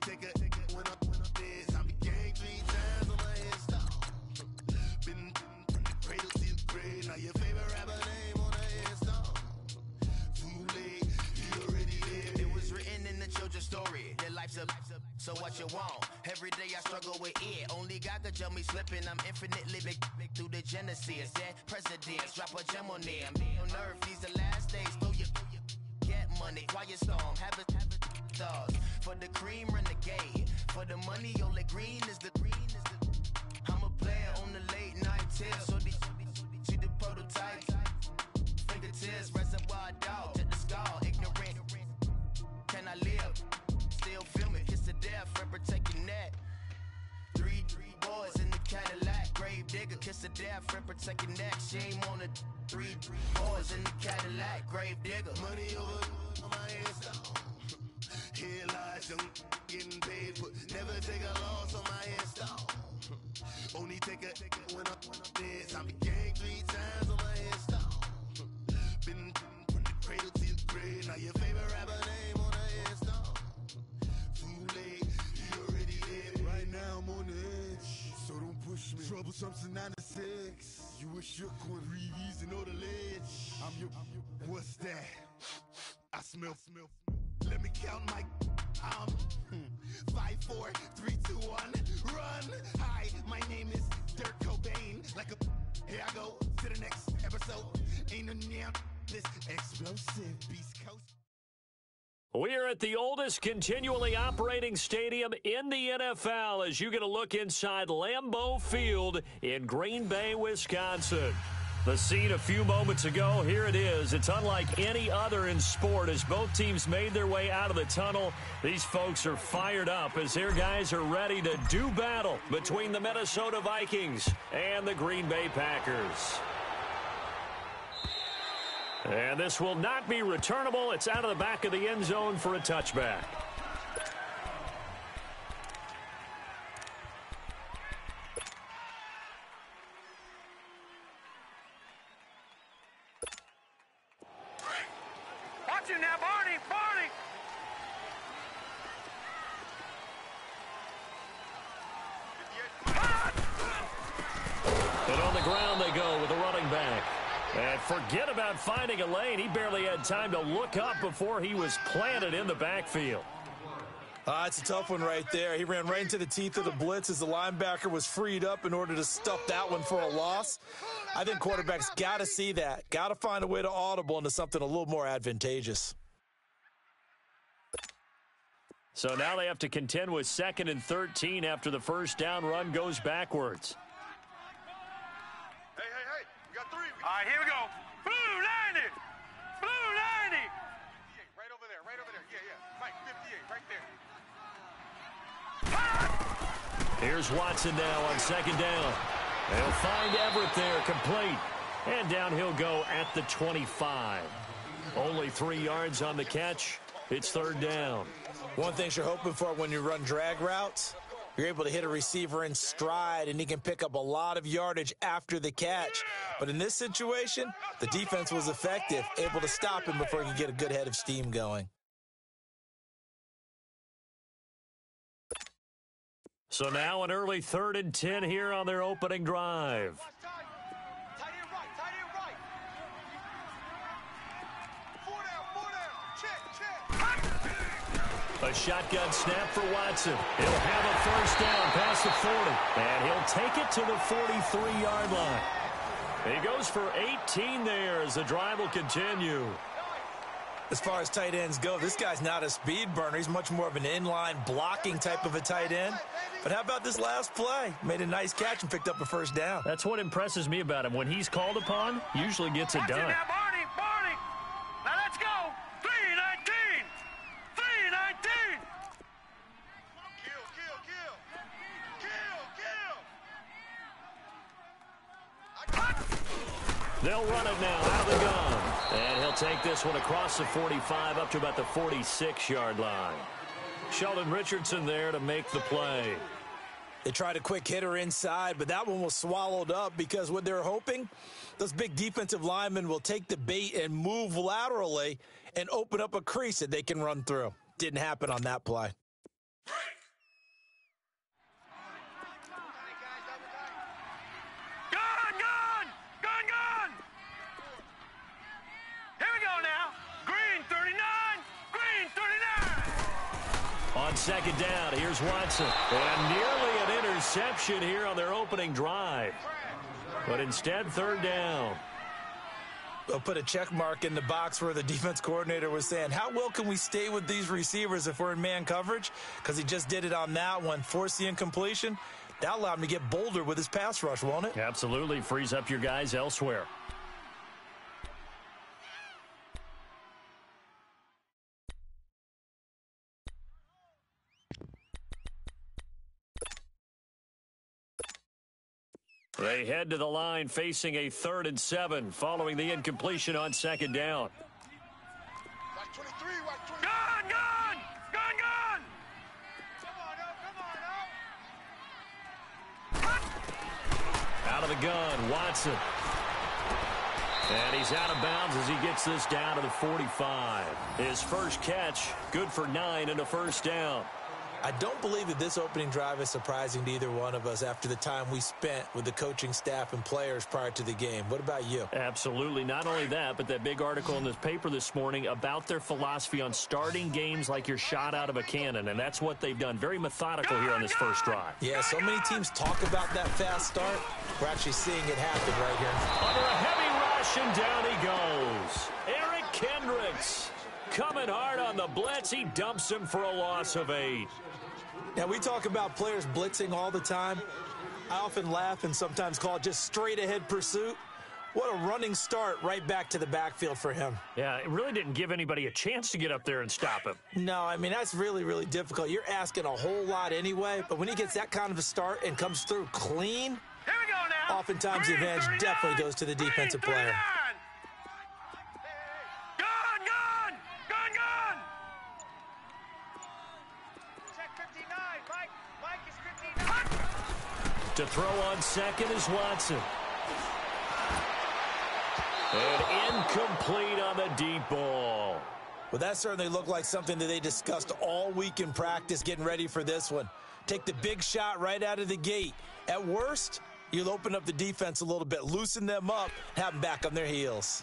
take a when I'm dead. I be gang 3 times on my headstone. Been from the cradle to the grave. Now your favorite rapper name on the headstone. Too late, you already dead. It was written in the children's story. Their life's a so what you want? Every day I struggle with it. Only God could tell me slipping. I'm infinitely big through the genesis. Dead presidents, drop a gem on them. On earth, these the last days. Throw your get money, quiet storm. Have a thoughts. For the cream, renegade. For the money, only green is the I'm a player on the late night tips. So these see the prototypes. Fingertips, reservoir dog. Check the skull, ignorant. Can I live? Still film it, kiss to death, friend protect your neck. Three boys in the Cadillac, grave digger, kiss to death, friend protect your neck. Shame on the three boys in the Cadillac, grave digger. Money over on my headstone. Here lies young getting paid, but never take a loss on my headstone. Only take a when I'm dead. I be gang 3 times on my headstone. Been from the cradle to the grave. Now your favorite rapper name on the headstone. Too late, you already dead. Right now I'm on the edge, so don't push me. Troublesome since 96. You a shook one, breathe and know the ledge. I'm your, what's that? I smell. Let me count my 5, 4, 3, 2, 1, run. Hi, my name is Dirk Cobain. Like a, here I go to the next episode. Ain't no damn this explosive Beast Coast. We're at the oldest continually operating stadium in the NFL as you get a look inside Lambeau Field in Green Bay, Wisconsin. The scene a few moments ago, here it is. It's unlike any other in sport as both teams made their way out of the tunnel. These folks are fired up as their guys are ready to do battle between the Minnesota Vikings and the Green Bay Packers. And this will not be returnable. It's out of the back of the end zone for a touchback. Watch it now, Barney! And on the ground they go with a running back. And forget about finding a lane. He barely had time to look up before he was planted in the backfield. It's a tough one right there. He ran right into the teeth of the blitz as the linebacker was freed up in order to stuff that one for a loss. I think quarterbacks got to see that. Got to find a way to audible into something a little more advantageous. So now they have to contend with 2nd and 13 after the first down run goes backwards. Hey, we got 3. All right, here we go. Blue 90! Blue 90! Right over there. Yeah. Mike, 58, right there. Here's Watson now on 2nd down. They'll find Everett there, complete. And down he'll go at the 25. Only 3 yards on the catch. It's 3rd down. One thing you're hoping for when you run drag routes, you're able to hit a receiver in stride, and he can pick up a lot of yardage after the catch. But in this situation, the defense was effective, able to stop him before he could get a good head of steam going. So now an early 3rd and 10 here on their opening drive. Tight end right. 4 down. Check. A shotgun snap for Watson. He'll have a first down past the 40. And he'll take it to the 43-yard line. He goes for 18 there as the drive will continue. As far as tight ends go, this guy's not a speed burner. He's much more of an inline blocking type of a tight end. But how about this last play? Made a nice catch and picked up a first down. That's what impresses me about him. When he's called upon, usually gets it done. Now, Barney. Now let's go. 319. 319. Kill. They'll run it now out of the gun. And he'll take this one across the 45 up to about the 46-yard line. Sheldon Richardson there to make the play. They tried a quick hitter inside, but that one was swallowed up because what they're hoping, those big defensive linemen will take the bait and move laterally and open up a crease that they can run through. Didn't happen on that play. Break. On second down, here's Watson. And nearly an interception here on their opening drive. But instead, third down. They'll put a check mark in the box where the defense coordinator was saying, how well can we stay with these receivers if we're in man coverage? Because he just did it on that one, forced the incompletion. That allowed him to get bolder with his pass rush, won't it? Absolutely. Frees up your guys elsewhere. They head to the line facing a 3rd and 7 following the incompletion on second down. Watch 23, watch 23. Gun! Gun! Gun! Gun! Come on, Out of the gun, Watson. And he's out of bounds as he gets this down to the 45. His first catch, good for 9 and a first down. I don't believe that this opening drive is surprising to either one of us after the time we spent with the coaching staff and players prior to the game. What about you? Absolutely. Not only that, but that big article in this paper this morning about their philosophy on starting games like you're shot out of a cannon, and that's what they've done. Very methodical here on this first drive. Yeah, so many teams talk about that fast start. We're actually seeing it happen right here. Under a heavy rush, and down he goes. Eric Kendricks coming hard on the blitz. He dumps him for a loss of 8. Now, we talk about players blitzing all the time. I often laugh and sometimes call it just straight-ahead pursuit. What a running start right back to the backfield for him. Yeah, it really didn't give anybody a chance to get up there and stop him. No, I mean, that's really, really difficult. You're asking a whole lot anyway, but when he gets that kind of a start and comes through clean, here we go now. Oftentimes the advantage 39, definitely goes to the defensive player. 39. Gun! Gun! Gun! Gun! Check 59, Mike. Mike is 59. To throw on second is Watson. And incomplete on the deep ball. Well, that certainly looked like something that they discussed all week in practice getting ready for this one. Take the big shot right out of the gate. At worst, you'll open up the defense a little bit, loosen them up, have them back on their heels.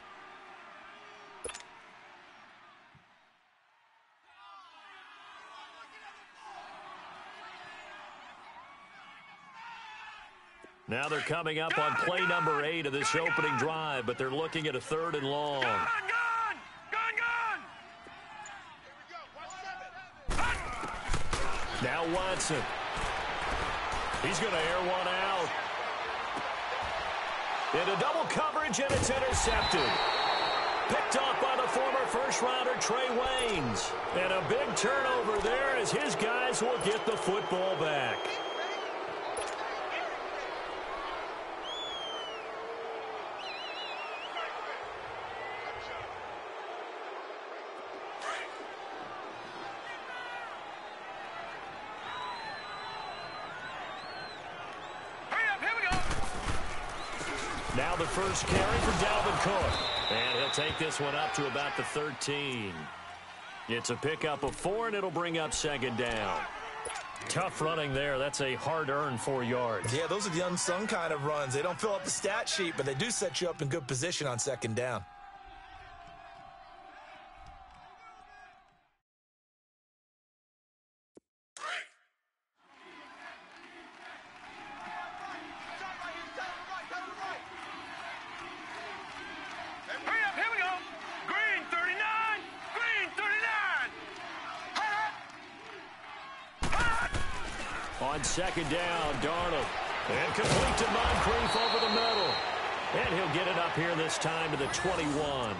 Now they're coming up on play number 8 of this opening drive, but they're looking at a 3rd and long. Gun! Gun! Gun! Gun! Now Watson. He's going to air one out. Into double coverage, and it's intercepted. Picked off by the former first-rounder Trey Waynes. And a big turnover there as his guys will get the football back. Now the first carry for Dalvin Cook. And he'll take this one up to about the 13. It's a pickup of 4, and it'll bring up second down. Tough running there. That's a hard-earned 4 yards. Yeah, those are the unsung kind of runs. They don't fill up the stat sheet, but they do set you up in good position on second down. On second down, Darnold. And complete to Moncrief over the middle. And he'll get it up here this time to the 21.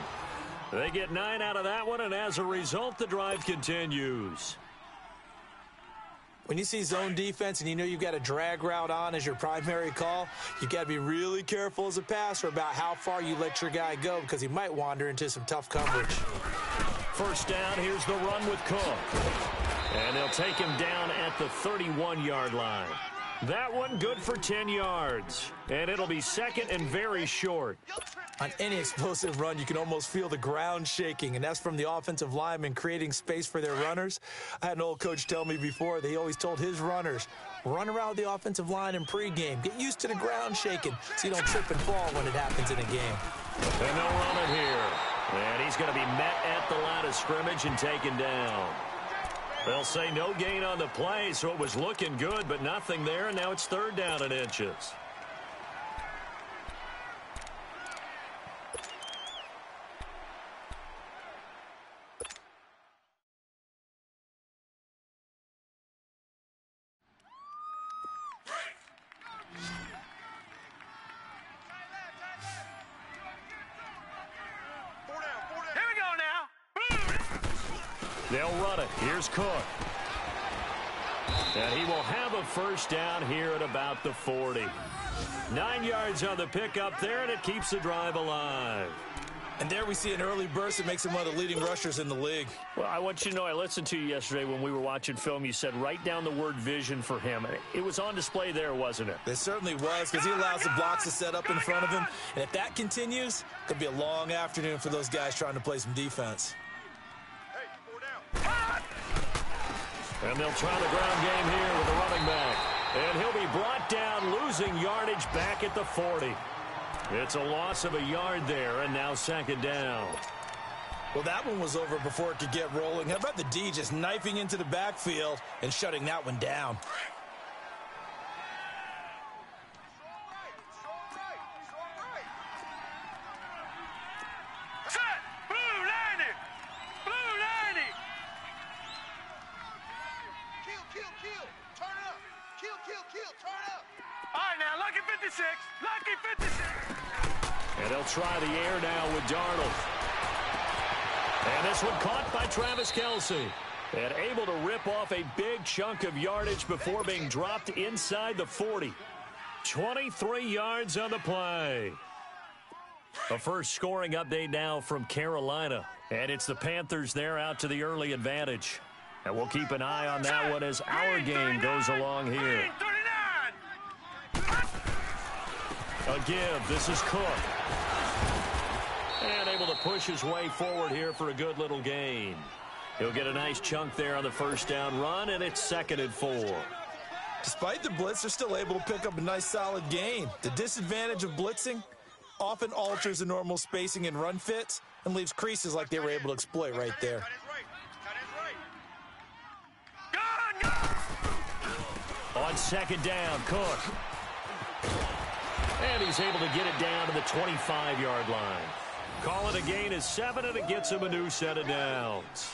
They get 9 out of that one, and as a result, the drive continues. When you see zone defense and you know you've got a drag route on as your primary call, you've got to be really careful as a passer about how far you let your guy go because he might wander into some tough coverage. First down, here's the run with Cook. And they'll take him down at the 31-yard line. That one good for 10 yards. And it'll be second and very short. On any explosive run, you can almost feel the ground shaking, and that's from the offensive linemen creating space for their runners. I had an old coach tell me before, they always told his runners, run around with the offensive line in pregame. Get used to the ground shaking so you don't trip and fall when it happens in a game. And they'll run it here. And he's going to be met at the line of scrimmage and taken down. They'll say no gain on the play, so it was looking good, but nothing there, and now it's 3rd down and inches. They'll run it. Here's Cook. And he will have a 1st down here at about the 40. 9 yards on the pickup there, and it keeps the drive alive. And there we see an early burst that makes him one of the leading rushers in the league. Well, I want you to know, I listened to you yesterday when we were watching film. You said write down the word vision for him. It was on display there, wasn't it? It certainly was, because he allows the blocks to set up in front of him. And if that continues, it could be a long afternoon for those guys trying to play some defense. And they'll try the ground game here with the running back. And he'll be brought down, losing yardage back at the 40. It's a loss of a yard there, and now 2nd down. Well, that one was over before it could get rolling. How about the D just knifing into the backfield and shutting that one down? And they'll try the air now with Darnold. And this one caught by Travis Kelce. And able to rip off a big chunk of yardage before being dropped inside the 40. 23 yards on the play. A first scoring update now from Carolina. And it's the Panthers there out to the early advantage. And we'll keep an eye on that one as our game goes along here. A give. This is Cook. And able to push his way forward here for a good little gain. He'll get a nice chunk there on the 1st down run, and it's 2nd and 4. Despite the blitz, they're still able to pick up a nice solid gain. The disadvantage of blitzing often alters the normal spacing and run fits and leaves creases like they were able to exploit right there. On 2nd down, Cook. And he's able to get it down to the 25-yard line. Call it a gain of 7, and it gets him a new set of downs.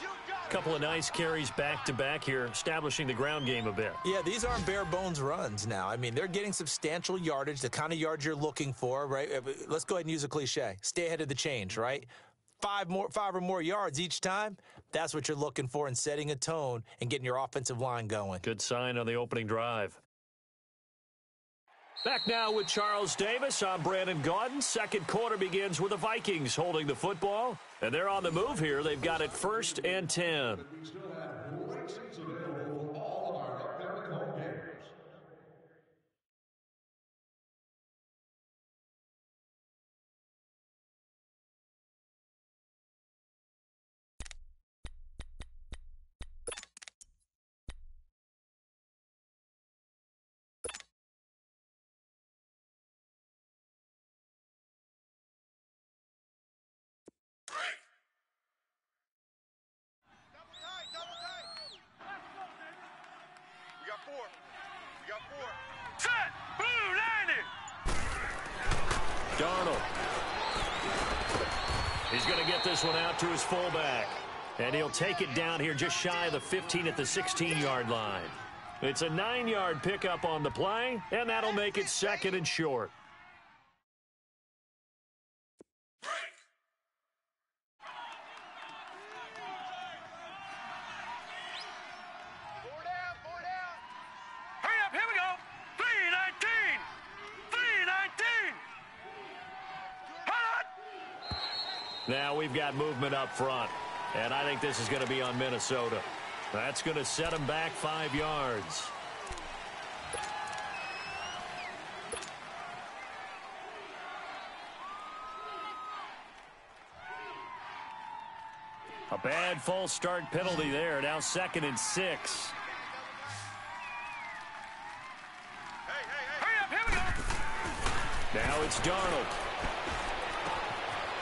Couple of nice carries back-to-back here, establishing the ground game a bit. Yeah, these aren't bare-bones runs now. I mean, they're getting substantial yardage, the kind of yards you're looking for, right? Let's go ahead and use a cliche. Stay ahead of the change, right? 5 or more yards each time, that's what you're looking for in setting a tone and getting your offensive line going. Good sign on the opening drive. Back now with Charles Davis. I'm Brandon Gaudin. 2nd quarter begins with the Vikings holding the football. And they're on the move here. They've got it 1st and 10. Darnold. He's going to get this one out to his fullback. And he'll take it down here just shy of the 15 at the 16-yard line. It's a 9-yard pickup on the play, and that'll make it 2nd and short. Now we've got movement up front, and I think this is going to be on Minnesota. That's going to set them back 5 yards. A bad false start penalty there. Now 2nd and 6. Hurry up, here we go. Now it's Darnold.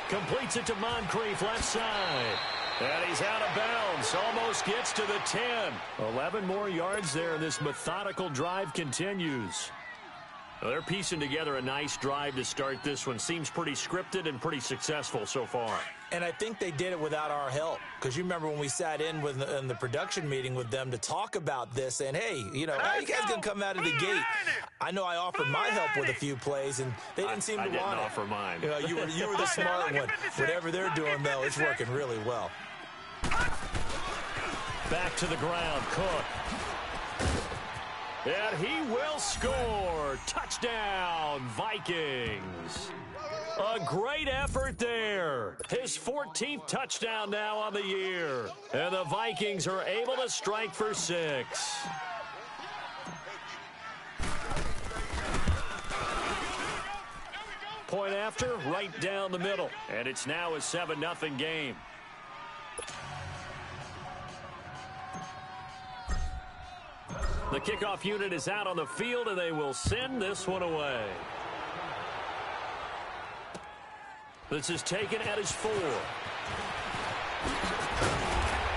Completes it to Moncrief, left side. And he's out of bounds. Almost gets to the 10. 11 more yards there, and this methodical drive continues. Well, they're piecing together a nice drive to start this one. Seems pretty scripted and pretty successful so far. And I think they did it without our help. Because you remember when we sat in the production meeting with them to talk about this, and hey, you know, how you guys going to come out of the gate? I know I offered my help with a few plays, and they didn't seem to want it. I didn't offer mine. You know, you were the smart one. Whatever they're doing, though, it's working really well. Back to the ground, Cook. And he will score. Touchdown, Vikings. A great effort there. His 14th touchdown now on the year. And the Vikings are able to strike for 6. Point after, right down the middle. And it's now a 7-0 game. The kickoff unit is out on the field, and they will send this one away. This is taken at his 4.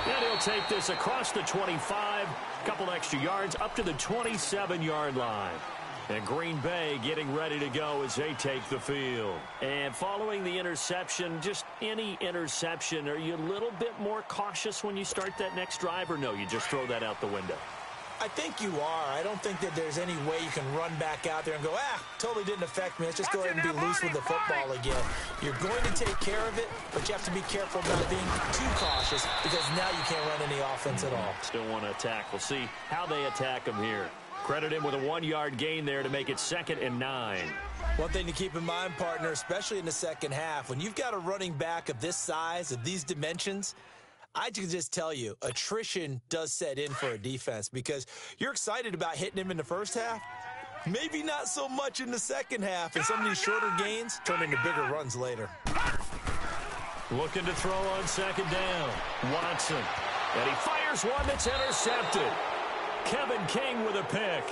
And he'll take this across the 25, a couple extra yards, up to the 27-yard line. And Green Bay getting ready to go as they take the field. And following the interception, just any interception, are you a little bit more cautious when you start that next drive, or no, you just throw that out the window? I think you are. I don't think that there's any way you can run back out there and go, totally didn't affect me. Let's just go ahead and be loose with the football again. You're going to take care of it, but you have to be careful about being too cautious because now you can't run any offense at all. Still want to attack. We'll see how they attack him here. Credit him with a 1-yard gain there to make it 2nd and 9. One thing to keep in mind, partner, especially in the second half, when you've got a running back of this size, of these dimensions, I can just tell you, attrition does set in for a defense because you're excited about hitting him in the first half. Maybe not so much in the second half, and some of these shorter gains turn into bigger runs later. Looking to throw on 2nd down. Watson. And he fires one that's intercepted. Kevin King with a pick.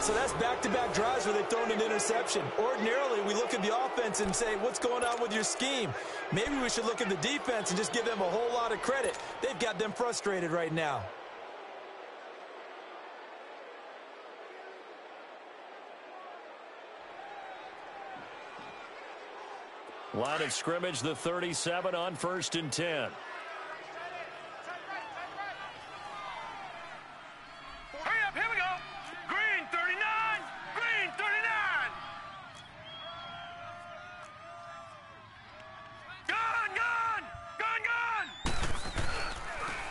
So that's back-to-back drives where they've thrown an interception. Ordinarily, we look at the offense and say, what's going on with your scheme? Maybe we should look at the defense and just give them a whole lot of credit. They've got them frustrated right now. Line of scrimmage, the 37 on 1st and 10.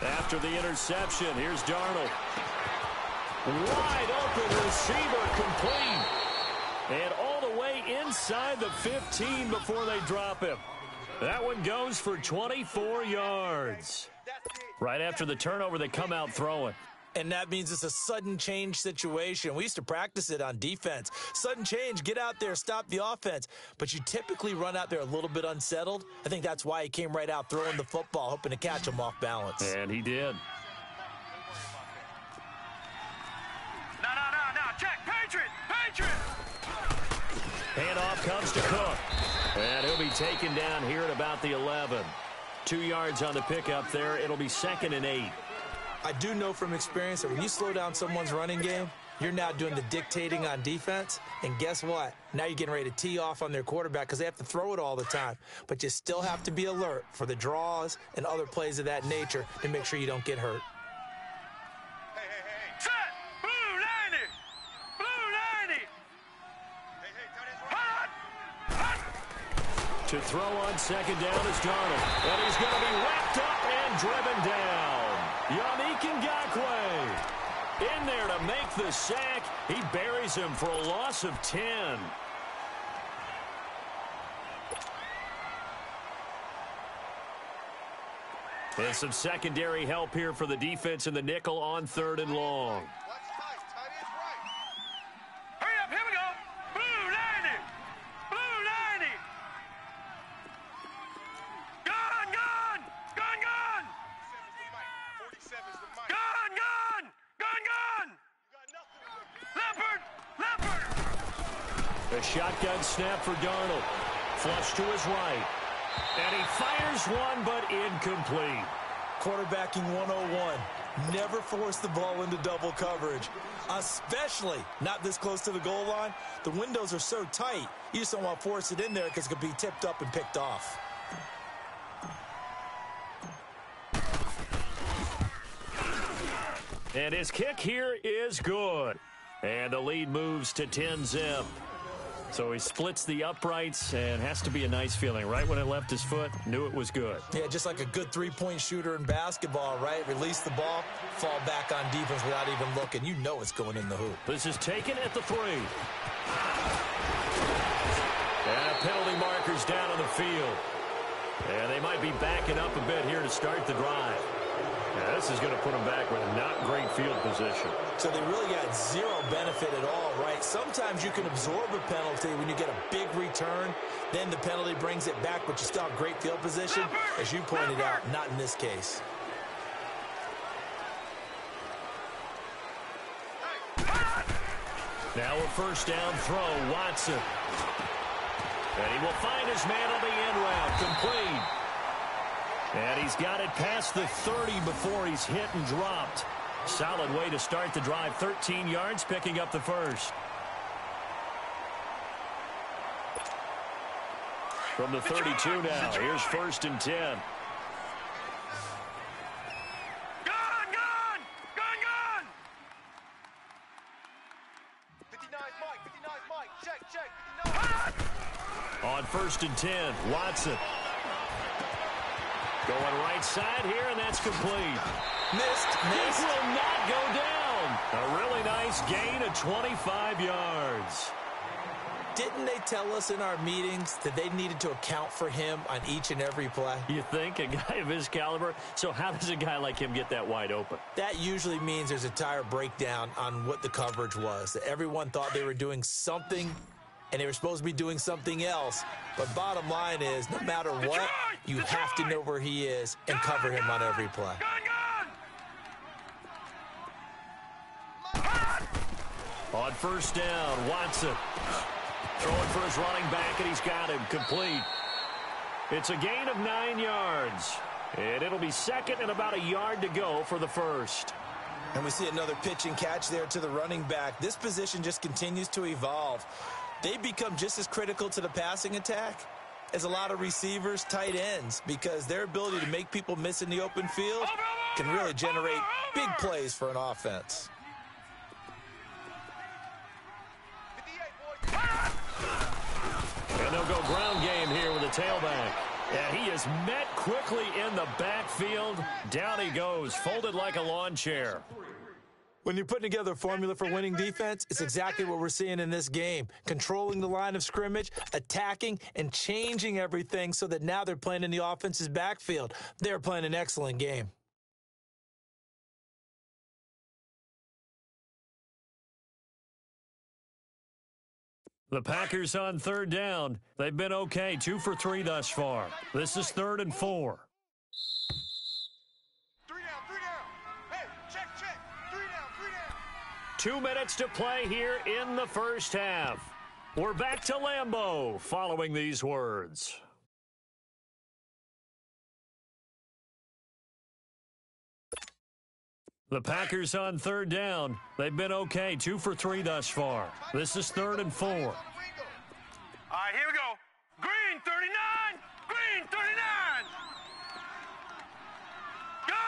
After the interception, here's Darnold. Wide open receiver, complete. And all the way inside the 15 before they drop him. That one goes for 24 yards. Right after the turnover, they come out throwing. And that means it's a sudden change situation. We used to practice it on defense. Sudden change, get out there, stop the offense. But you typically run out there a little bit unsettled. I think that's why he came right out throwing the football, hoping to catch him off balance. And he did. No, check, Patriot! Handoff comes to Cook. And he'll be taken down here at about the 11. 2 yards on the pickup there. It'll be 2nd and 8. I do know from experience that when you slow down someone's running game, you're now doing the dictating on defense. And guess what? Now you're getting ready to tee off on their quarterback because they have to throw it all the time. But you still have to be alert for the draws and other plays of that nature to make sure you don't get hurt. Hey. Set! Blue 90! Blue 90! Hot! To throw on 2nd down is Darnold. And he's going to be wrapped up and driven down. Yannick Ngakoue in there to make the sack. He buries him for a loss of 10. And some secondary help here for the defense in the nickel on 3rd and long. Hurry up, here we go. Blue 90! Blue 90! Gun! 47's the mic. Gun! Leopard! A shotgun snap for Darnold. Flush to his right. And he fires one, but incomplete. Quarterbacking 101. Never force the ball into double coverage, especially not this close to the goal line. The windows are so tight, you just don't want to force it in there because it could be tipped up and picked off. And his kick here is good. And the lead moves to 10-zip. So he splits the uprights and has to be a nice feeling. Right when it left his foot, knew it was good. Yeah, just like a good three-point shooter in basketball, right? Release the ball, fall back on defense without even looking. You know it's going in the hoop. This is taken at the 3. And penalty markers down on the field. And they might be backing up a bit here to start the drive. Yeah, this is going to put them back with not great field position. So they really got zero benefit at all, right? Sometimes you can absorb a penalty when you get a big return. Then the penalty brings it back, but you still have great field position. As you pointed out, not in this case. Now a first down throw, Watson. And he will find his man on the end route, complete. And he's got it past the 30 before he's hit and dropped. Solid way to start the drive. 13 yards, picking up the first. From the 32 now, here's 1st and 10. Gone! 59's Mike, check, 59. On 1st and 10, Watson. Going right side here, and that's complete. Missed. This will not go down. A really nice gain of 25 yards. Didn't they tell us in our meetings that they needed to account for him on each and every play? You think? A guy of his caliber? So how does a guy like him get that wide open? That usually means there's a tire breakdown on what the coverage was. That everyone thought they were doing something, and they were supposed to be doing something else. But bottom line is, no matter what, you have to know where he is and cover him on every play. On 1st down, Watson. Throwing for his running back, and he's got him complete. It's a gain of 9 yards. And it'll be 2nd and about a yard to go for the first. And we see another pitch and catch there to the running back. This position just continues to evolve. They become just as critical to the passing attack as a lot of receivers, tight ends, because their ability to make people miss in the open field can really generate big plays for an offense. And they'll go ground game here with a tailback. And he is met quickly in the backfield. Down he goes, folded like a lawn chair. When you're putting together a formula for winning defense, it's exactly what we're seeing in this game. Controlling the line of scrimmage, attacking, and changing everything so that now they're playing in the offense's backfield. They're playing an excellent game. The Packers on 3rd down. They've been okay, 2 for 3 thus far. This is 3rd and 4. 3 down. Hey, check. 3 down. 2 minutes to play here in the first half. We're back to Lambeau following these words. The Packers on 3rd down. They've been okay, 2 for 3 thus far. This is 3rd and 4. All right, here we go. Green 39. Green 39. Gun.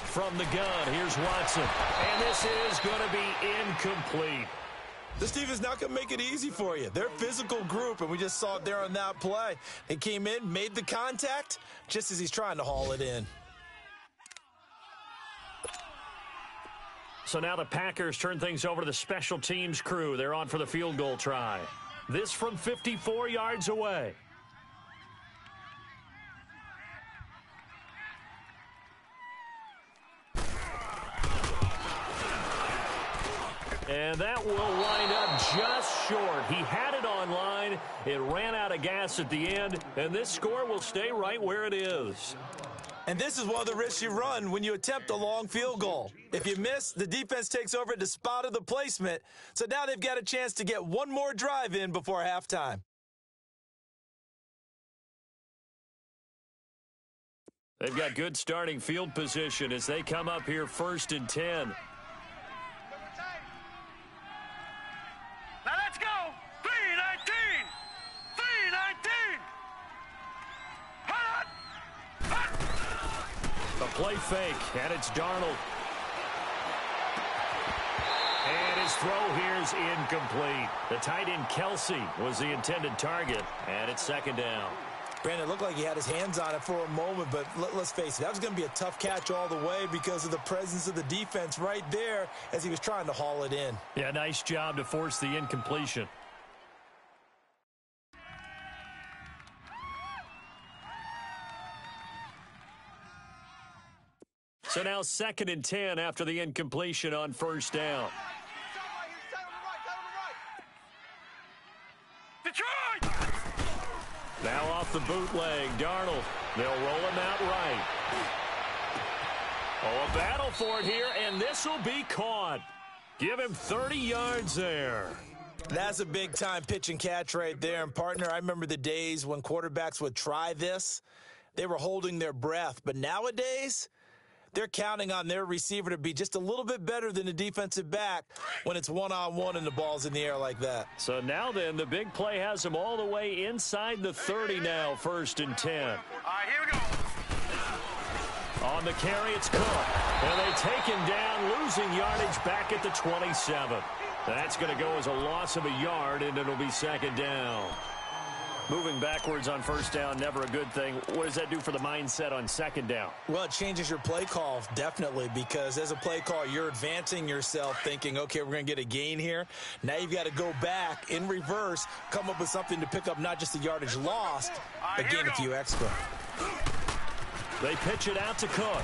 From the gun, here's Watson. And this is going to be incomplete. This defense not going to make it easy for you. They're a physical group, and we just saw it there on that play. They came in, made the contact, just as he's trying to haul it in. So now the Packers turn things over to the special teams crew. They're on for the field goal try. This from 54 yards away. And that will wind up just short. He had it on line. It ran out of gas at the end, and this score will stay right where it is. And this is one of the risks you run when you attempt a long field goal. If you miss, the defense takes over at the spot of the placement. So now they've got a chance to get one more drive in before halftime. They've got good starting field position as they come up here 1st and 10. Now let's go. 319. 319. Hot. The play fake, and it's Darnold. And his throw here is incomplete. The tight end Kelsey was the intended target, and it's 2nd down. Brandon, it looked like he had his hands on it for a moment, but let's face it, that was going to be a tough catch all the way because of the presence of the defense right there as he was trying to haul it in. Yeah, nice job to force the incompletion. So now 2nd and 10 after the incompletion on 1st down. Detroit! Now off the bootleg, Darnold. They'll roll him out right. Oh, a battle for it here, and this will be caught. Give him 30 yards there. That's a big-time pitch and catch right there. And, partner, I remember the days when quarterbacks would try this. They were holding their breath. But nowadays, they're counting on their receiver to be just a little bit better than the defensive back when it's one-on-one and the ball's in the air like that. So now then, the big play has him all the way inside the 30 now, 1st and 10. All right, here we go. On the carry, it's Cook. And they take him down, losing yardage back at the 27. That's going to go as a loss of a yard, and it'll be 2nd down. Moving backwards on 1st down, never a good thing. What does that do for the mindset on 2nd down? Well, it changes your play call, definitely, because as a play call, you're advancing yourself thinking, okay, we're going to get a gain here. Now you've got to go back in reverse, come up with something to pick up not just the yardage lost, but gain a few extra. They pitch it out to Cook.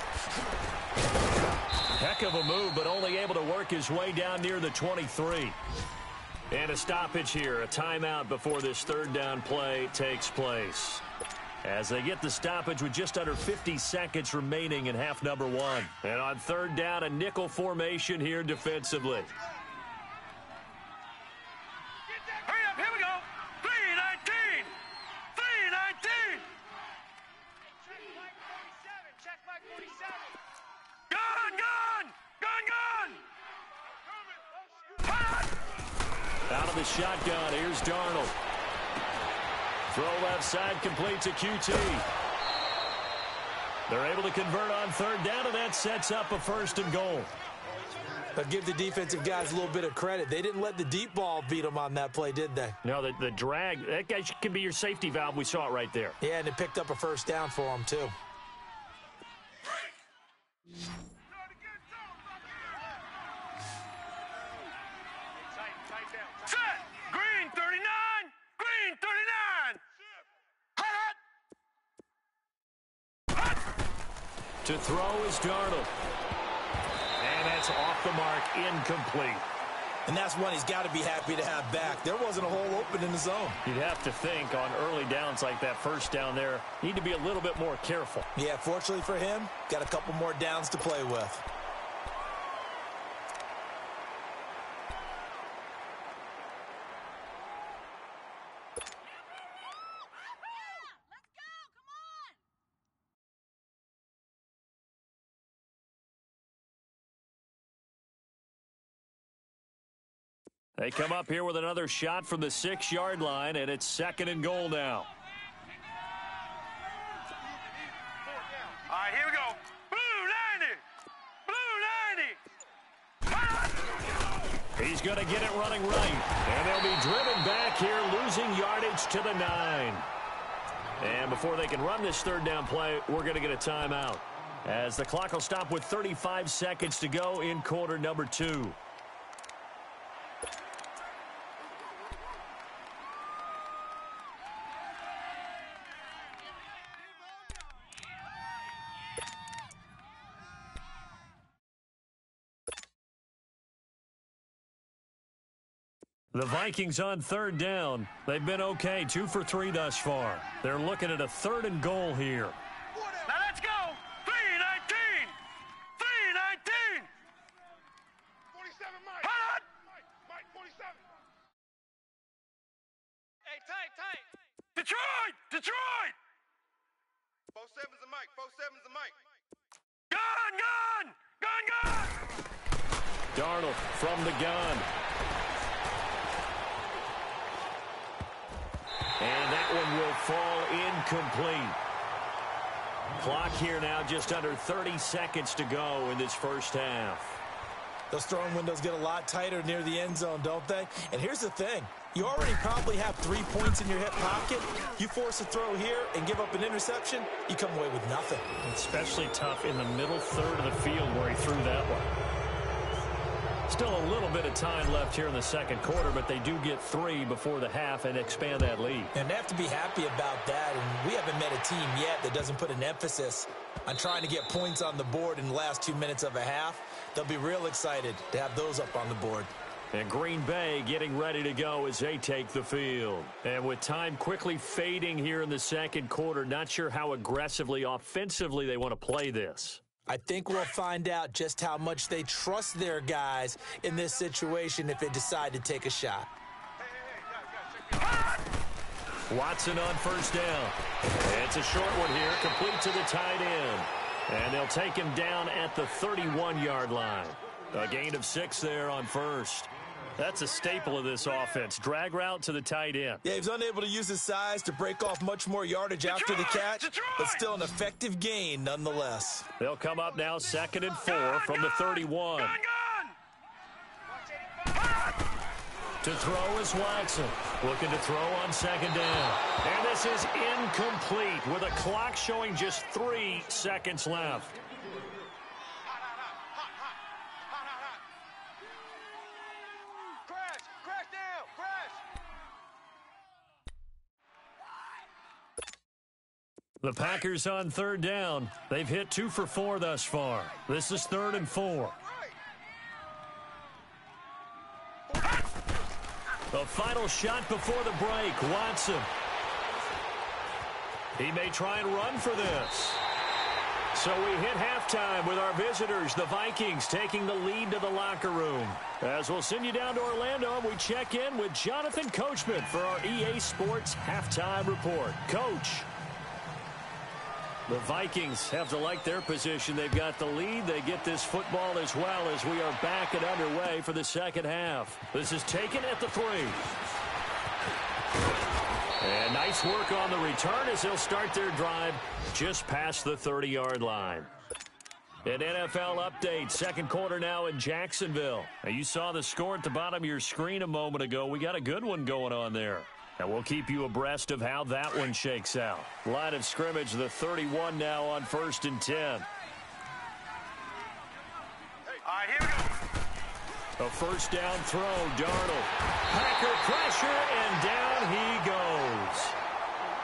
Heck of a move, but only able to work his way down near the 23. And a stoppage here, a timeout before this 3rd down play takes place. As they get the stoppage with just under 50 seconds remaining in half number 1. And on 3rd down, a nickel formation here defensively. Hurry up, here we go. 319. 319. Check Mike 47. Gun, gun. Gun, gun. Hot. Out of the shotgun, here's Darnold. Throw left side, complete to QT. They're able to convert on 3rd down, and that sets up a 1st and goal. But give the defensive guys a little bit of credit. They didn't let the deep ball beat them on that play, did they? No, the drag, that guy can be your safety valve. We saw it right there. Yeah, and it picked up a 1st down for them, too. Set. Green 39. Green 39. Hot. To throw is Darnold. And that's off the mark, incomplete. And that's one he's got to be happy to have back. There wasn't a hole open in the zone. You'd have to think on early downs like that 1st down there, need to be a little bit more careful. Yeah, fortunately for him, got a couple more downs to play with. They come up here with another shot from the 6-yard line, and it's 2nd and goal now. All right, here we go. Blue 90. Blue 90. He's going to get it running right. And they'll be driven back here, losing yardage to the 9. And before they can run this 3rd down play, we're going to get a timeout, as the clock will stop with 35 seconds to go in quarter number 2. The Vikings on 3rd down. They've been okay, 2 for 3 thus far. They're looking at a 3rd and goal here. Now let's go. 4-7's a mic. 4-7's a mic. Gun, gun! Gun, gun! Darnold from the gun. And that one will fall incomplete. Clock here now, just under 30 seconds to go in this first half. Those throwing windows get a lot tighter near the end zone, don't they? And here's the thing. You already probably have 3 points in your hip pocket. You force a throw here and give up an interception, you come away with nothing. Especially tough in the middle third of the field where he threw that one. Still a little bit of time left here in the second quarter, but they do get 3 before the half and expand that lead. And they have to be happy about that. And we haven't met a team yet that doesn't put an emphasis on trying to get points on the board in the last 2 minutes of a half. They'll be real excited to have those up on the board. And Green Bay getting ready to go as they take the field. And with time quickly fading here in the second quarter, not sure how aggressively, offensively they want to play this. I think we'll find out just how much they trust their guys in this situation if they decide to take a shot. Watson on first down. It's a short one here, complete to the tight end. And they'll take him down at the 31-yard line. A gain of 6 there on first. That's a staple of this offense. Drag route to the tight end. Yeah, he was unable to use his size to break off much more yardage after the catch, but still an effective gain nonetheless. They'll come up now 2nd and 4 from the 31. To throw is Watson. Looking to throw on 2nd down. And this is incomplete with a clock showing just 3 seconds left. The Packers on 3rd down. They've hit 2 for 4 thus far. This is 3rd and 4. The final shot before the break, Watson. He may try and run for this. So we hit halftime with our visitors, the Vikings, taking the lead to the locker room. As we'll send you down to Orlando, and we check in with Jonathan Coachman for our EA Sports Halftime Report. Coach. The Vikings have to like their position. They've got the lead. They get this football as well as we are back and underway for the second half. This is taken at the 3. And nice work on the return as they'll start their drive just past the 30-yard line. An NFL update, second quarter now in Jacksonville. Now, you saw the score at the bottom of your screen a moment ago. We got a good one going on there. And we'll keep you abreast of how that one shakes out. Line of scrimmage, the 31 now on 1st and 10. All right, here we go. A first down throw, Darnold. Packer pressure, and down he goes.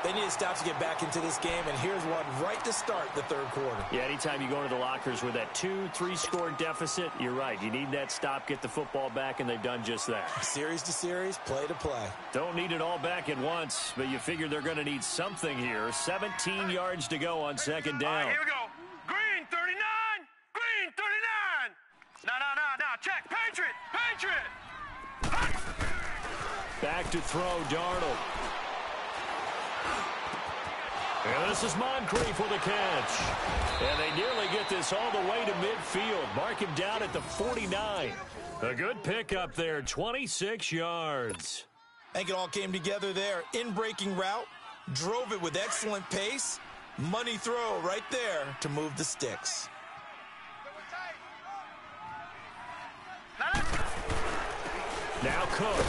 They need to stop to get back into this game, and here's one right to start the third quarter. Yeah, anytime you go into the lockers with that 2-3 score deficit, you're right. You need that stop, get the football back, and they've done just that. Series to series, play to play. Don't need it all back at once, but you figure they're going to need something here. 17 yards to go on 2nd down. All right, here we go. Green 39. Green 39. No. Check. Patriot. Back to throw, Darnold. And this is Moncrief with a catch. And they nearly get this all the way to midfield. Mark him down at the 49. A good pickup there, 26 yards. I think it all came together there. In-breaking route, drove it with excellent pace. Money throw right there to move the sticks. Now Cook.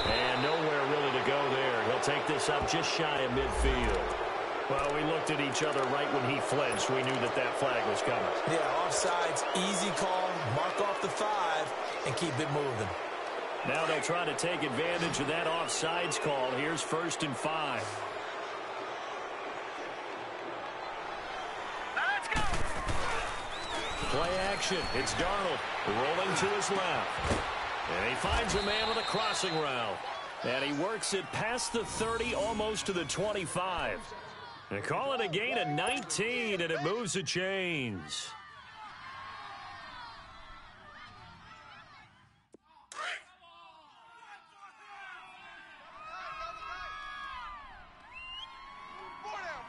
And nowhere really to go there. He'll take this up just shy of midfield. Well, we looked at each other right when he flinched. We knew that flag was coming. Yeah, offsides, easy call, mark off the 5, and keep it moving. Now they'll try to take advantage of that offsides call. Here's 1st and 5. Let's go. Play action. It's Darnold rolling to his left. And he finds a man with a crossing route. And he works it past the 30, almost to the 25. They call it a gain of 19, and it moves the chains. Four down.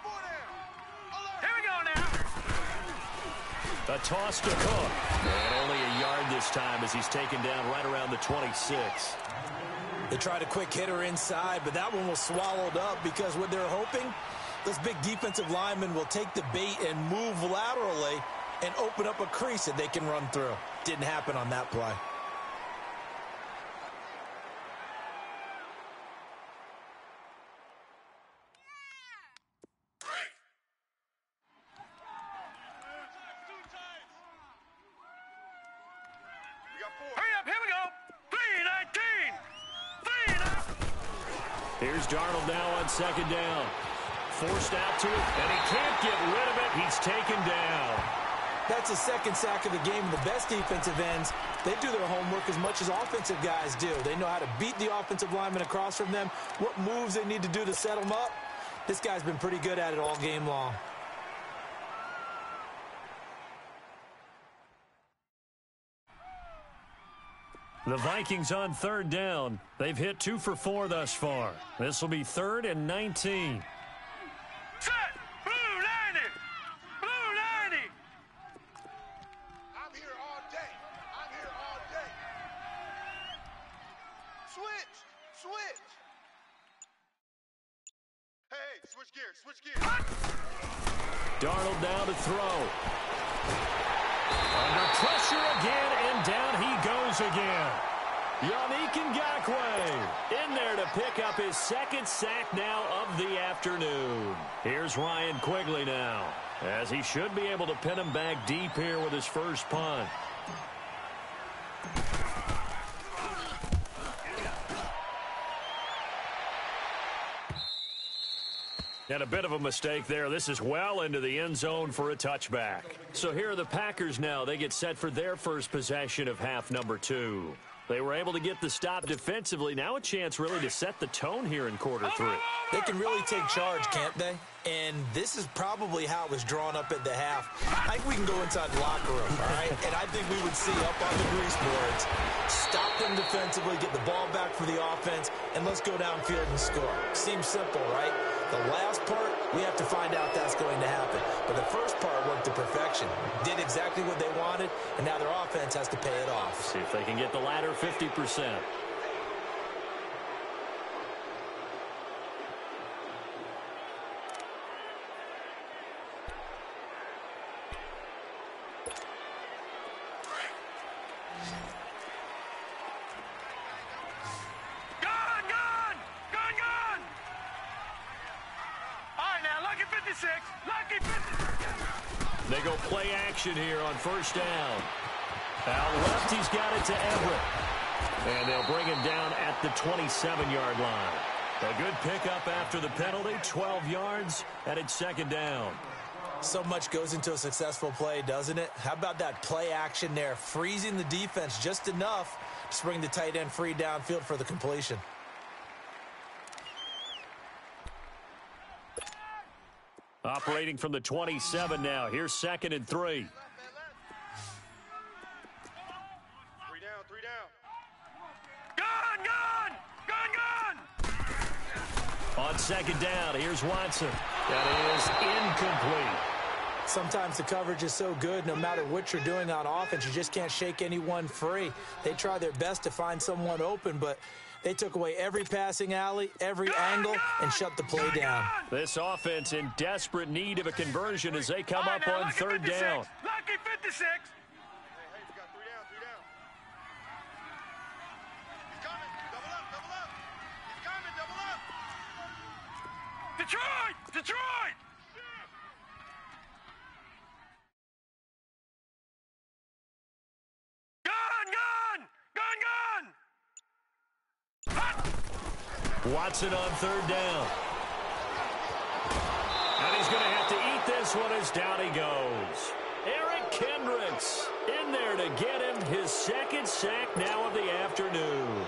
A toss to Cook. And only a yard this time as he's taken down right around the 26. They tried a quick hitter inside, but that one was swallowed up because what they're hoping, this big defensive lineman will take the bait and move laterally and open up a crease that they can run through. Didn't happen on that play. Hurry up, here we go. 3-19. Here's Darnold now on second down. Forced out to it, and he can't get rid of it. He's taken down. That's his second sack of the game. The best defensive ends, they do their homework as much as offensive guys do. They know how to beat the offensive lineman across from them, what moves they need to do to set them up. This guy's been pretty good at it all game long. The Vikings on third down. They've hit 2 for 4 thus far. This will be 3rd and 19. Set. Blue 90. Blue 90. I'm here all day. I'm here all day. Switch. Hey, switch gears. Switch gears. Darnold now to throw. Under pressure again, and down he goes again. Yannick Ngakoue in there to pick up his second sack now of the afternoon. Here's Ryan Quigley now, as he should be able to pin him back deep here with his first punt. And a bit of a mistake there. This is well into the end zone for a touchback. So here are the Packers now. They get set for their first possession of half number 2. They were able to get the stop defensively. Now a chance really to set the tone here in quarter 3. They can really take charge, can't they? And this is probably how it was drawn up at the half. I think we can go inside the locker room, all right? And I think we would see up on the grease boards, stop them defensively, get the ball back for the offense, and let's go downfield and score. Seems simple, right? The last part, we have to find out that's going to happen. But the first part worked to perfection. Did exactly what they wanted, and now their offense has to pay it off. See if they can get the latter 50%. They go play action here on first down. Out left, he's got it to Everett. And they'll bring him down at the 27-yard line. A good pickup after the penalty, 12 yards, and it's second down. So much goes into a successful play, doesn't it? How about that play action there, freezing the defense just enough to bring the tight end free downfield for the completion. Operating from the 27 now. Here's 2nd and 3. 3 down, 3 down. Gun! On second down, here's Watson. That is incomplete. Sometimes the coverage is so good, no matter what you're doing on offense, you just can't shake anyone free. They try their best to find someone open, but they took away every passing alley, every angle, and shut the play down. This offense in desperate need of a conversion as they come up on third down. Lucky 56. Hey, we got 3 down, 3 down. He's coming. Double up, double up. He's coming, double up. Detroit! Detroit! Watson on third down. And he's going to have to eat this one as down he goes. Eric Kendricks in there to get him his second sack now of the afternoon.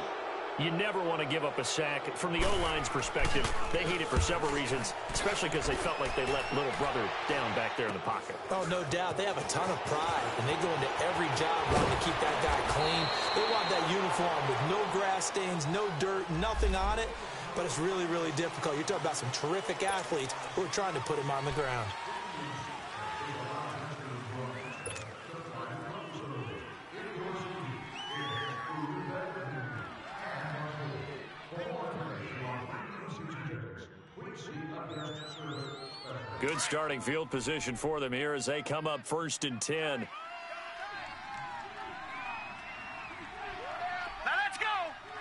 You never want to give up a sack. From the O-line's perspective, they hate it for several reasons, especially because they felt like they let little brother down back there in the pocket. Oh, no doubt. They have a ton of pride, and they go into every job wanting to keep that guy clean. They want that uniform with no grass stains, no dirt, nothing on it, but it's really, really difficult. You're talking about some terrific athletes who are trying to put him on the ground. Good starting field position for them here as they come up 1st and 10. Now let's go.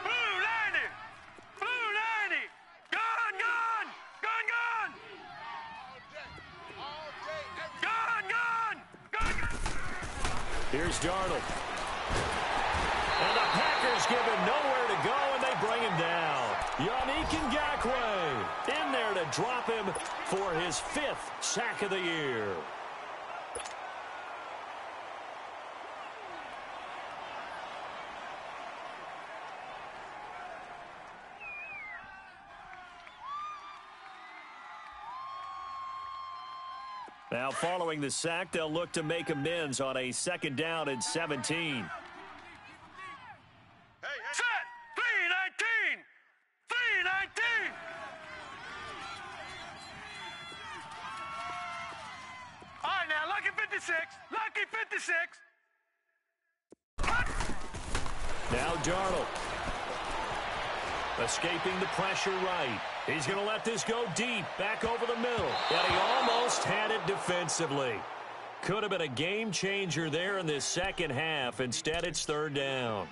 Blue 90. Blue 90. Gone, gone. Gone, gone. Gone, gone. Gone, gone. Here's Darnold. And the Packers give him nowhere to go, and they bring him down. Yannick Ngakoue in there to drop him for his 5th sack of the year. Now, following the sack, they'll look to make amends on a 2nd down and 17. Set. 319. 319. All right, now, lucky 56. Lucky 56. Now Darnold. Escaping the pressure right. He's going to let this go deep, back over the middle. And he almost had it defensively. Could have been a game changer there in this second half. Instead, it's 3rd down.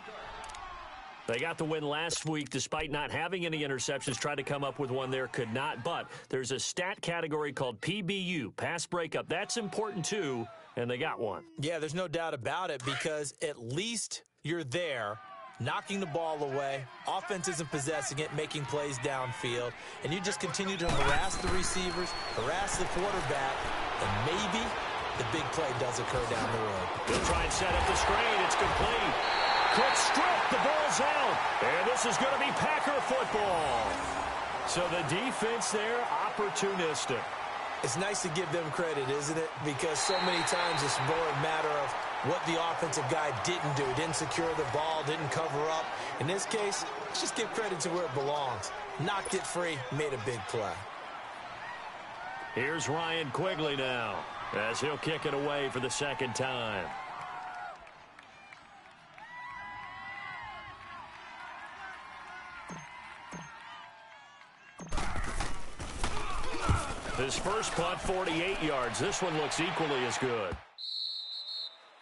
They got the win last week despite not having any interceptions. Tried to come up with one there, could not. But there's a stat category called PBU, pass breakup. That's important too, and they got one. Yeah, there's no doubt about it because at least you're there, knocking the ball away. Offense isn't possessing it, making plays downfield. And you just continue to harass the receivers, harass the quarterback, and maybe the big play does occur down the road. They'll try and set up the screen. It's complete. Quick strip. The ball's out. And this is going to be Packer football. So the defense there, opportunistic. It's nice to give them credit, isn't it? Because so many times it's more a matter of what the offensive guy didn't do. Didn't secure the ball, didn't cover up. In this case, let's just give credit to where it belongs. Knocked it free, made a big play. Here's Ryan Quigley now as he'll kick it away for the 2nd time. His first punt, 48 yards. This one looks equally as good.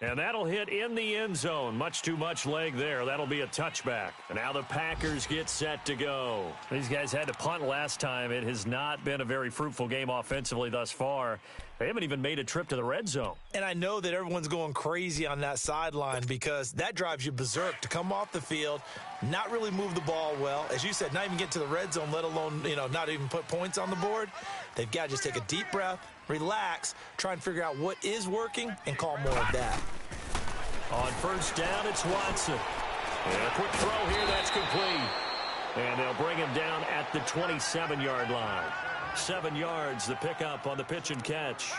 And that'll hit in the end zone. Much too much leg there. That'll be a touchback. And now the Packers get set to go. These guys had to punt last time. It has not been a very fruitful game offensively thus far. They haven't even made a trip to the red zone. And I know that everyone's going crazy on that sideline because that drives you berserk to come off the field, not really move the ball well. As you said, not even get to the red zone, let alone, not even put points on the board. They've got to just take a deep breath, relax, try and figure out what is working, and call more of that. On 1st down, it's Watson. And a quick throw here, that's complete. And they'll bring him down at the 27-yard line. 7 yards, the pickup on the pitch and catch.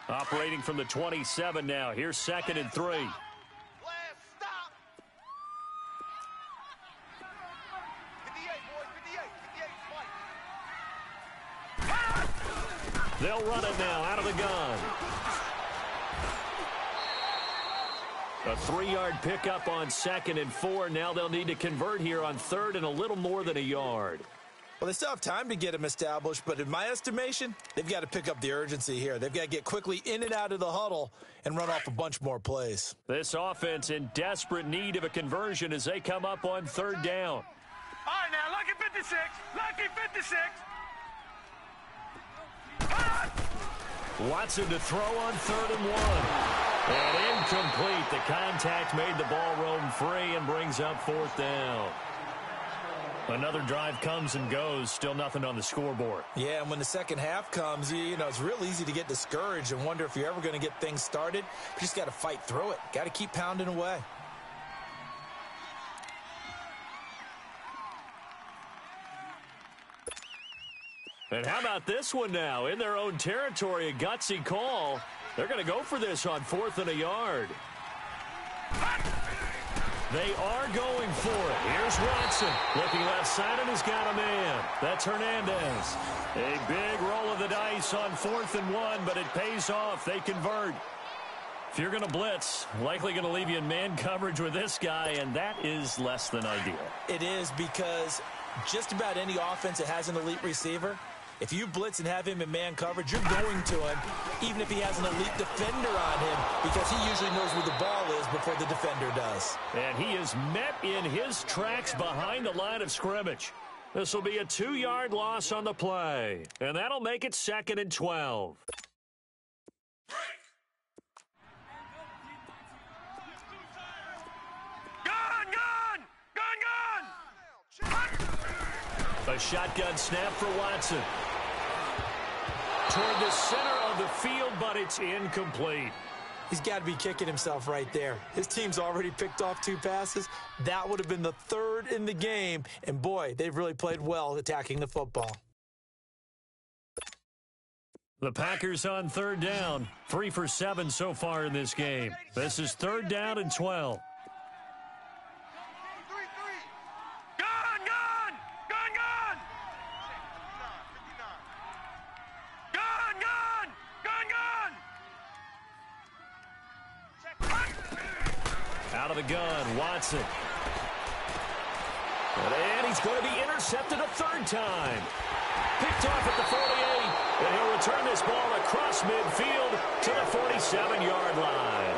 Operating from the 27 now. Here's 2nd and 3. Last stop. 58, boys. 58. 58. They'll run it now out of the gun. A 3-yard pickup on 2nd and 4. Now they'll need to convert here on 3rd and a little more than a yard. Well, they still have time to get him established, but in my estimation, they've got to pick up the urgency here. They've got to get quickly in and out of the huddle and run off a bunch more plays. This offense in desperate need of a conversion as they come up on 3rd down. All right, now, lucky 56. Lucky 56. Watson to throw on 3rd and 1. And incomplete. The contact made the ball roam free and brings up 4th down. Another drive comes and goes. Still nothing on the scoreboard. Yeah, and when the second half comes, it's real easy to get discouraged and wonder if you're ever going to get things started. You just got to fight through it. Got to keep pounding away. And how about this one now? In their own territory, a gutsy call. They're going to go for this on 4th and a yard. They are going for it. Here's Watson. Looking left side, and he's got a man. That's Hernandez. A big roll of the dice on 4th and 1, but it pays off. They convert. If you're going to blitz, likely going to leave you in man coverage with this guy, and that is less than ideal. It is because just about any offense that has an elite receiver, If you blitz and have him in man coverage, you're going to him, even if he has an elite defender on him, because he usually knows where the ball is before the defender does. And he is met in his tracks behind the line of scrimmage. This will be a 2-yard loss on the play, and that'll make it 2nd and 12. A shotgun snap for Watson. Toward the center of the field, but it's incomplete. He's got to be kicking himself right there. His team's already picked off 2 passes. That would have been the 3rd in the game. And, boy, they've really played well attacking the football. The Packers on 3rd down. 3 for 7 so far in this game. This is 3rd down and 12. Out of the gun, Watson. And he's going to be intercepted a 3rd time. Picked off at the 48, and he'll return this ball across midfield to the 47-yard line.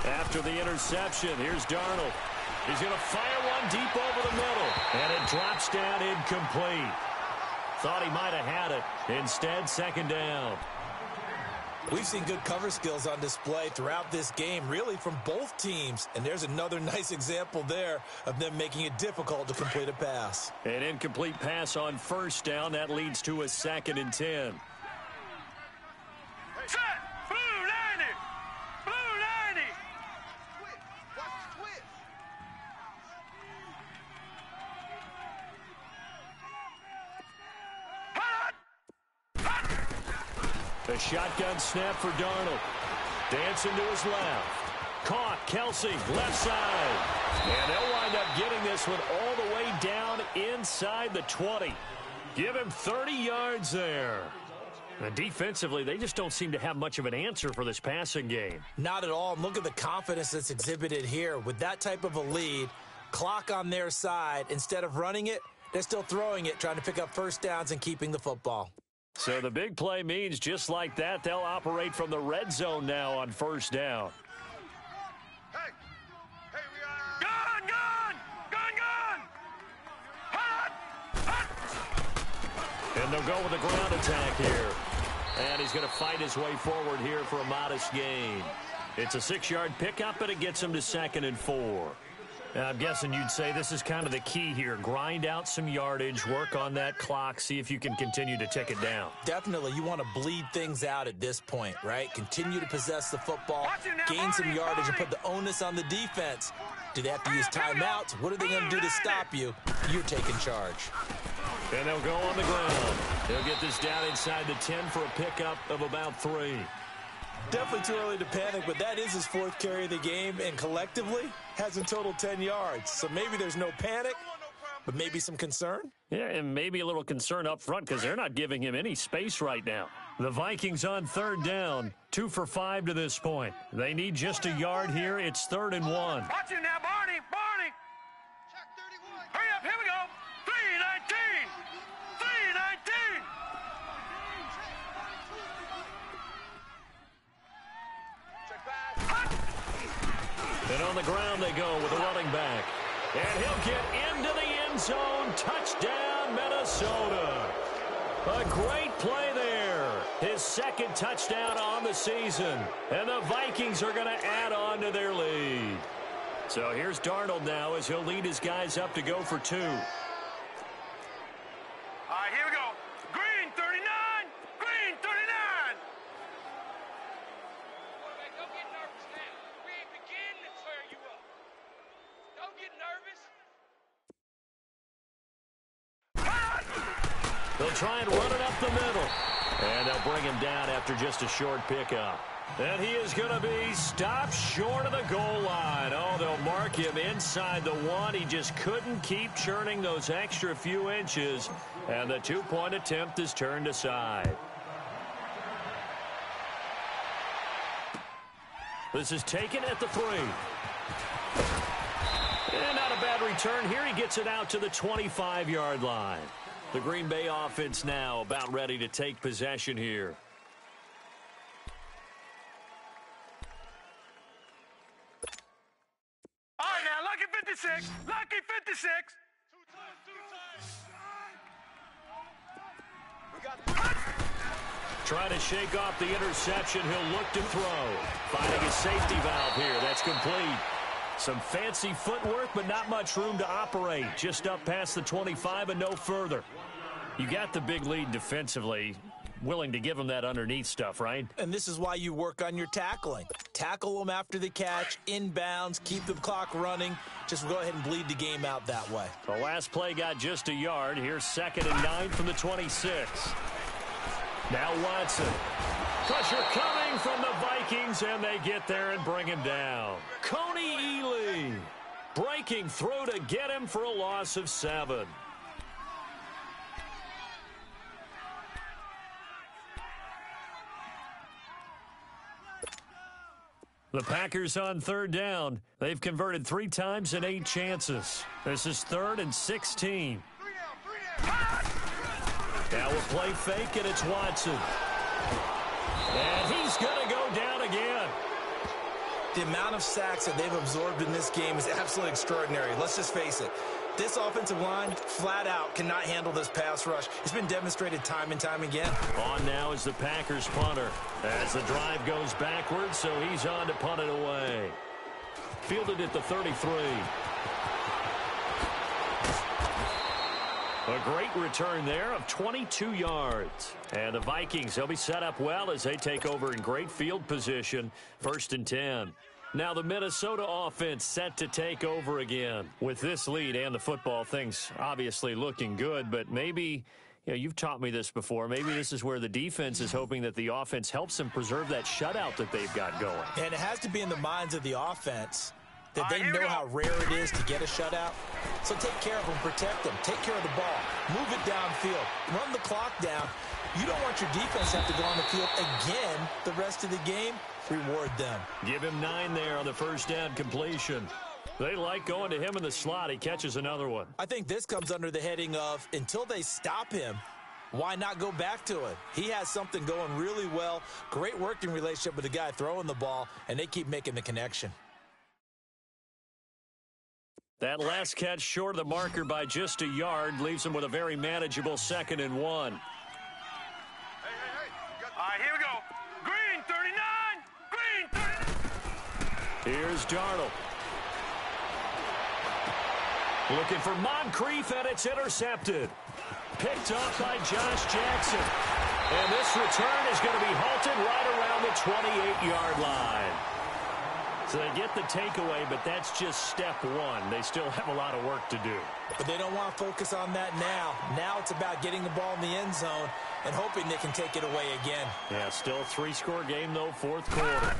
After the interception, here's Darnold. He's going to fire one deep over the middle, and it drops down incomplete. Thought he might have had it. Instead, 2nd down. We've seen good cover skills on display throughout this game, really from both teams. And there's another nice example there of them making it difficult to complete a pass. An incomplete pass on 1st down. That leads to a 2nd and 10. A shotgun snap for Darnold. Dancing to his left. Caught, Kelsey, left side. And they'll wind up getting this one all the way down inside the 20. Give him 30 yards there. And defensively, they just don't seem to have much of an answer for this passing game. Not at all. And look at the confidence that's exhibited here. With that type of a lead, clock on their side, instead of running it, they're still throwing it, trying to pick up 1st downs and keeping the football. So the big play means just like that, they'll operate from the red zone now on 1st down. Hey, we are... Gun! Hot! And they'll go with a ground attack here. And he's going to fight his way forward here for a modest gain. It's a 6-yard pickup, and it gets him to 2nd and 4. I'm guessing you'd say this is kind of the key here. Grind out some yardage, work on that clock, see if you can continue to tick it down. Definitely. You want to bleed things out at this point, right? Continue to possess the football, gain some yardage, and put the onus on the defense. Do they have to use timeouts? What are they going to do to stop you? You're taking charge. And they'll go on the ground. They'll get this down inside the 10 for a pickup of about 3. Definitely too early to panic, but that is his 4th carry of the game, and collectively has in total 10 yards. So maybe there's no panic, but maybe some concern? Yeah, and maybe a little concern up front because they're not giving him any space right now. The Vikings on 3rd down, 2 for 5 to this point. They need just a yard here. It's 3rd and 1. Watch it now, Barney! Hurry up, here we go! 3:19! And on the ground they go with a running back. And he'll get into the end zone. Touchdown, Minnesota. A great play there. His 2nd touchdown on the season. And the Vikings are going to add on to their lead. So here's Darnold now as he'll lead his guys up to go for 2. They'll try and run it up the middle. And they'll bring him down after just a short pickup. And he is going to be stopped short of the goal line. Oh, they'll mark him inside the 1. He just couldn't keep churning those extra few inches. And the 2-point attempt is turned aside. This is taken at the 3. And not a bad return here. He gets it out to the 25-yard line. The Green Bay offense now about ready to take possession here. All right, now, lucky 56. Lucky 56. Trying to shake off the interception. He'll look to throw. Finding a safety valve here. That's complete. Some fancy footwork, but not much room to operate. Just up past the 25 and no further. You got the big lead defensively. Willing to give them that underneath stuff, right? And this is why you work on your tackling. Tackle them after the catch, inbounds, keep the clock running. Just go ahead and bleed the game out that way. The last play got just a yard. Here's 2nd and 9 from the 26. Now Watson. Pressure coming from the Vikings, and they get there and bring him down. Coney Ely breaking through to get him for a loss of 7. The Packers on 3rd down. They've converted 3 times in 8 chances. This is 3rd and 16. Now a play fake, and it's Watson. And he's going to go down again. The amount of sacks that they've absorbed in this game is absolutely extraordinary. Let's just face it. This offensive line, flat out, cannot handle this pass rush. It's been demonstrated time and time again. On now is the Packers punter. As the drive goes backwards, so he's on to punt it away. Fielded at the 33. A great return there of 22 yards. And the Vikings, they'll be set up well as they take over in great field position. 1st and 10. Now the Minnesota offense set to take over again. With this lead and the football, things obviously looking good, but maybe, you've taught me this before, maybe this is where the defense is hoping that the offense helps them preserve that shutout that they've got going. And it has to be in the minds of the offense that they know how rare it is to get a shutout. So take care of them, protect them, take care of the ball, move it downfield, run the clock down. You don't want your defense to have to go on the field again the rest of the game. Reward them. Give him 9 there on the 1st down completion. They like going to him in the slot. He catches another one. I think this comes under the heading of, until they stop him, why not go back to it? He has something going really well. Great working relationship with the guy throwing the ball, and they keep making the connection. That last catch short of the marker by just a yard leaves him with a very manageable 2nd and 1. All right, here we go. Green 39. Green 39. Here's Darnold. Looking for Moncrief, and it's intercepted. Picked off by Josh Jackson. And this return is going to be halted right around the 28-yard line. So they get the takeaway, but that's just step 1. They still have a lot of work to do. But they don't want to focus on that now. Now it's about getting the ball in the end zone and hoping they can take it away again. Yeah, still a 3-score game, though, 4th quarter.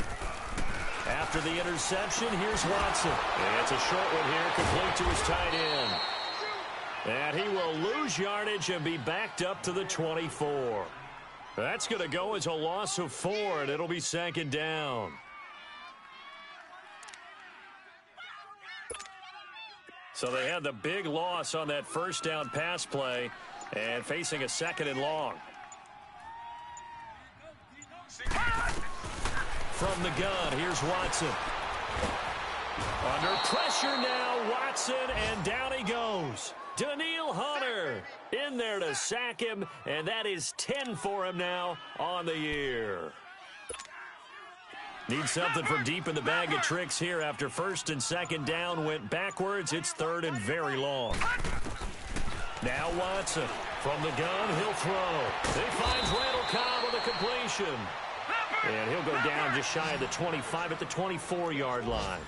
After the interception, here's Watson. And it's a short one here, complete to his tight end. And he will lose yardage and be backed up to the 24. That's going to go as a loss of 4, and it'll be 2nd down. So they had the big loss on that 1st down pass play and facing a 2nd and long. From the gun, here's Watson. Under pressure now, Watson, and down he goes. Danielle Hunter in there to sack him, and that is 10 for him now on the year. Need something from deep in the bag of tricks here after 1st and 2nd down went backwards. It's 3rd and very long. Now Watson from the gun, he'll throw. He finds Randall Cobb with a completion. And he'll go down just shy of the 25 at the 24-yard line.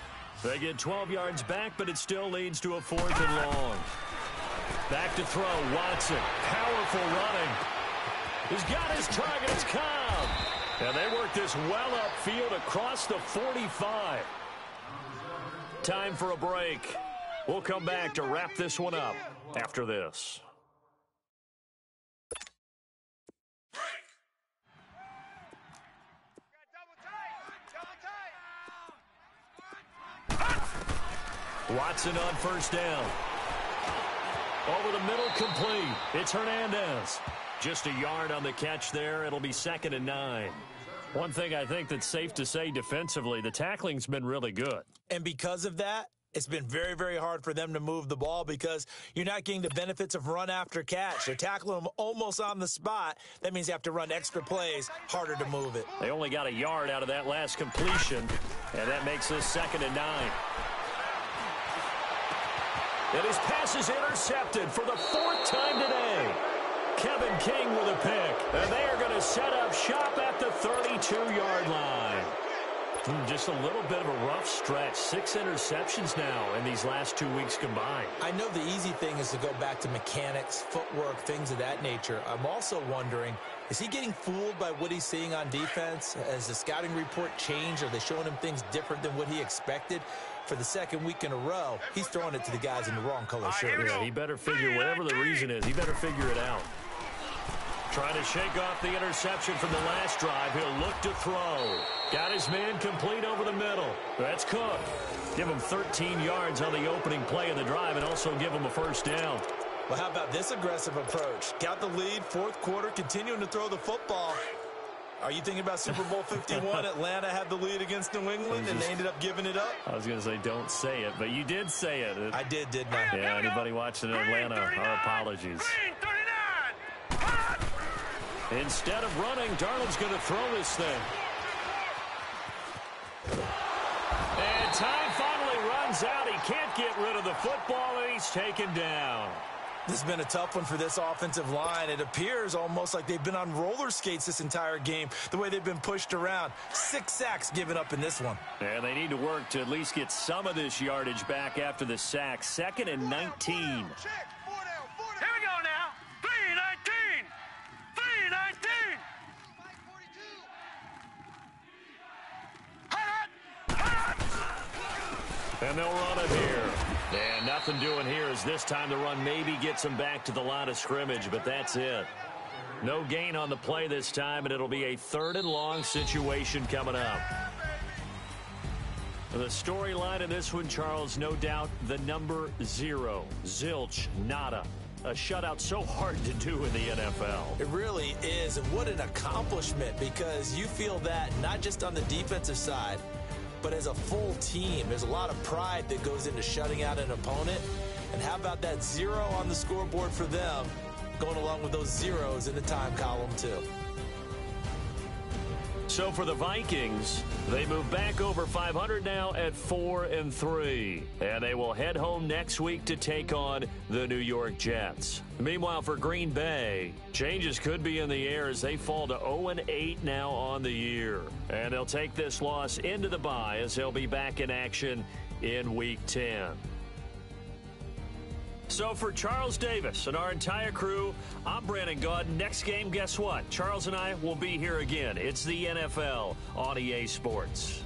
They get 12 yards back, but it still leads to a 4th and long. Back to throw, Watson. Powerful running. He's got his target. It's Cobb. And they work this well upfield across the 45. Time for a break. We'll come back to wrap this one up after this. Watson on first down. Over the middle, complete. It's Hernandez. Just a yard on the catch there. It'll be 2nd and 9. One thing I think that's safe to say defensively, the tackling's been really good. And because of that, it's been very, very hard for them to move the ball because you're not getting the benefits of run after catch. They're tackling them almost on the spot. That means you have to run extra plays, harder to move it. They only got a yard out of that last completion, and that makes this 2nd and 9. And his pass is intercepted for the 4th time today. Kevin King with a pick. And they are going to set up shop at the 32-yard line. Just a little bit of a rough stretch. 6 interceptions now in these last 2 weeks combined. I know the easy thing is to go back to mechanics, footwork, things of that nature. I'm also wondering, is he getting fooled by what he's seeing on defense? Has the scouting report changed? Are they showing him things different than what he expected? For the 2nd week in a row, he's throwing it to the guys in the wrong color shirt. Yeah, he better figure, whatever the reason is, he better figure it out. Trying to shake off the interception from the last drive. He'll look to throw. Got his man complete over the middle. That's Cook. Give him 13 yards on the opening play of the drive and also give him a first down. Well, how about this aggressive approach? Got the lead, 4th quarter, continuing to throw the football. Are you thinking about Super Bowl 51? Atlanta had the lead against New England, and they ended up giving it up? I was going to say don't say it, but you did say it. I did, didn't I? Yeah, anybody watching in Atlanta, our apologies. Instead of running, Darnold's going to throw this thing. And time finally runs out. He can't get rid of the football, and he's taken down. This has been a tough one for this offensive line. It appears almost like they've been on roller skates this entire game, the way they've been pushed around. 6 sacks given up in this one. And they need to work to at least get some of this yardage back after the sack. 2nd and 19. Here we go now. 3-19. 3-19. And they'll run it here. And nothing doing here as this time the run maybe gets them back to the line of scrimmage, but that's it. No gain on the play this time, and it'll be a 3rd and long situation coming up. The storyline in this one, Charles, no doubt the number 0. Zilch, nada. A shutout so hard to do in the NFL. It really is, and what an accomplishment, because you feel that not just on the defensive side, but as a full team. There's a lot of pride that goes into shutting out an opponent. And how about that 0 on the scoreboard for them, going along with those zeros in the time column too. So for the Vikings, they move back over 500 now at 4-3. And they will head home next week to take on the New York Jets. Meanwhile, for Green Bay, changes could be in the air as they fall to 0-8 now on the year. And they'll take this loss into the bye as they'll be back in action in Week 10. So for Charles Davis and our entire crew, I'm Brandon Gaudin. Next game, guess what? Charles and I will be here again. It's the NFL on EA Sports.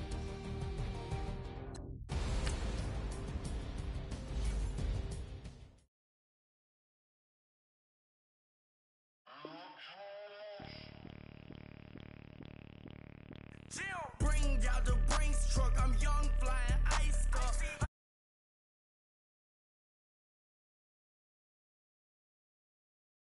Bring out the Brinks truck, I'm young, flying